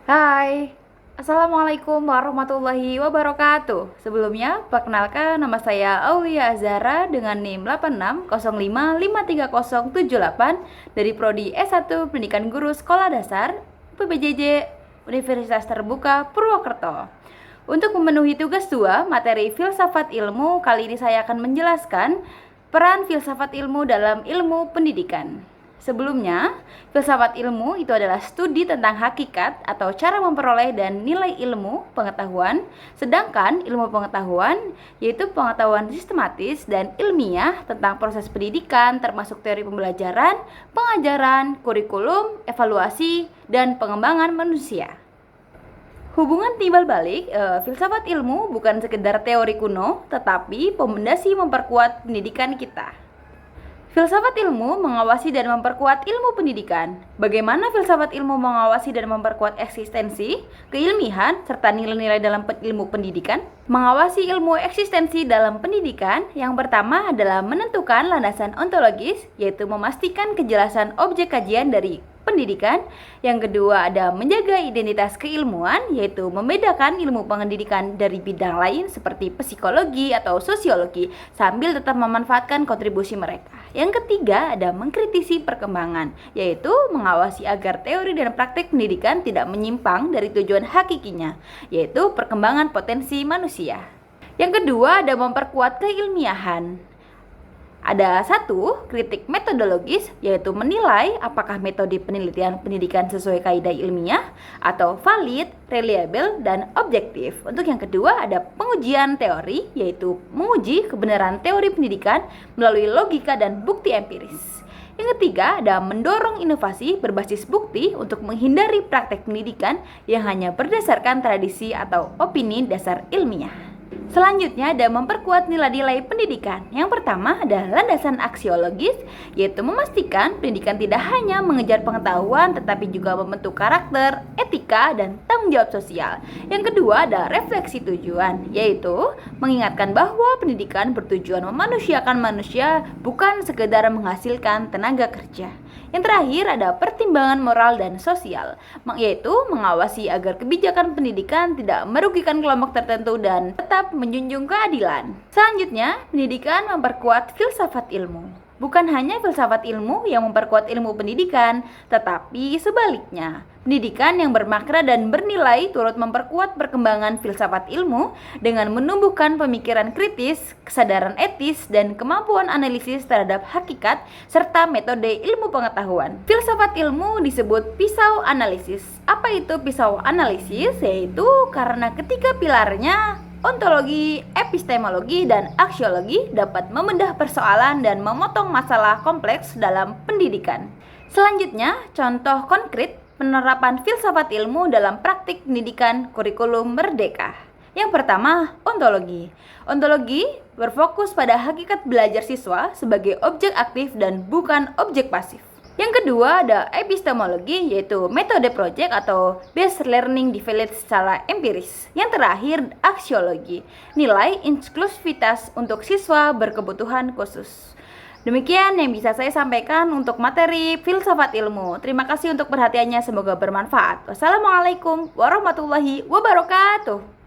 Hai, Assalamualaikum warahmatullahi wabarakatuh. Sebelumnya, perkenalkan nama saya Aulia Azhara dengan NIM 8605530078 dari Prodi S1 Pendidikan Guru Sekolah Dasar UPBJJ Universitas Terbuka Purwokerto. Untuk memenuhi tugas 2 materi filsafat ilmu, kali ini saya akan menjelaskan peran filsafat ilmu dalam ilmu pendidikan. Sebelumnya, filsafat ilmu itu adalah studi tentang hakikat atau cara memperoleh dan nilai ilmu pengetahuan, sedangkan ilmu pengetahuan yaitu pengetahuan sistematis dan ilmiah tentang proses pendidikan termasuk teori pembelajaran, pengajaran, kurikulum, evaluasi, dan pengembangan manusia. Hubungan timbal balik, filsafat ilmu bukan sekedar teori kuno, tetapi pondasi memperkuat pendidikan kita. Filsafat ilmu mengawasi dan memperkuat ilmu pendidikan. Bagaimana filsafat ilmu mengawasi dan memperkuat eksistensi, keilmihan, serta nilai-nilai dalam ilmu pendidikan? Mengawasi ilmu eksistensi dalam pendidikan, yang pertama adalah menentukan landasan ontologis, yaitu memastikan kejelasan objek kajian dari pendidikan. Yang kedua ada menjaga identitas keilmuan, yaitu membedakan ilmu pendidikan dari bidang lain seperti psikologi atau sosiologi sambil tetap memanfaatkan kontribusi mereka. Yang ketiga ada mengkritisi perkembangan, yaitu mengawasi agar teori dan praktik pendidikan tidak menyimpang dari tujuan hakikinya, yaitu perkembangan potensi manusia. Yang kedua ada memperkuat keilmiahan. Ada satu, kritik metodologis, yaitu menilai apakah metode penelitian pendidikan sesuai kaidah ilmiah atau valid, reliable, dan objektif. Untuk yang kedua ada pengujian teori, yaitu menguji kebenaran teori pendidikan melalui logika dan bukti empiris. Yang ketiga ada mendorong inovasi berbasis bukti untuk menghindari praktek pendidikan yang hanya berdasarkan tradisi atau opini dasar ilmiah. Selanjutnya ada memperkuat nilai-nilai pendidikan. Yang pertama ada landasan aksiologis, yaitu memastikan pendidikan tidak hanya mengejar pengetahuan tetapi juga membentuk karakter, etika, dan tanggung jawab sosial. Yang kedua ada refleksi tujuan, yaitu mengingatkan bahwa pendidikan bertujuan memanusiakan manusia, bukan sekedar menghasilkan tenaga kerja. Yang terakhir ada pertimbangan moral dan sosial, yaitu mengawasi agar kebijakan pendidikan tidak merugikan kelompok tertentu dan tetap menjunjung keadilan. Selanjutnya, pendidikan memperkuat filsafat ilmu. Bukan hanya filsafat ilmu yang memperkuat ilmu pendidikan, tetapi sebaliknya. Pendidikan yang bermakna dan bernilai turut memperkuat perkembangan filsafat ilmu dengan menumbuhkan pemikiran kritis, kesadaran etis, dan kemampuan analisis terhadap hakikat serta metode ilmu pengetahuan. Filsafat ilmu disebut pisau analisis. Apa itu pisau analisis? Yaitu karena ketiga pilarnya ontologi, epistemologi, dan aksiologi dapat membedah persoalan dan memotong masalah kompleks dalam pendidikan. Selanjutnya, contoh konkret penerapan filsafat ilmu dalam praktik pendidikan kurikulum merdeka. Yang pertama, ontologi. Ontologi berfokus pada hakikat belajar siswa sebagai objek aktif dan bukan objek pasif. Yang kedua ada epistemologi, yaitu metode project atau based learning developed secara empiris. Yang terakhir aksiologi, nilai inklusivitas untuk siswa berkebutuhan khusus. Demikian yang bisa saya sampaikan untuk materi filsafat ilmu. Terima kasih untuk perhatiannya, semoga bermanfaat. Wassalamualaikum warahmatullahi wabarakatuh.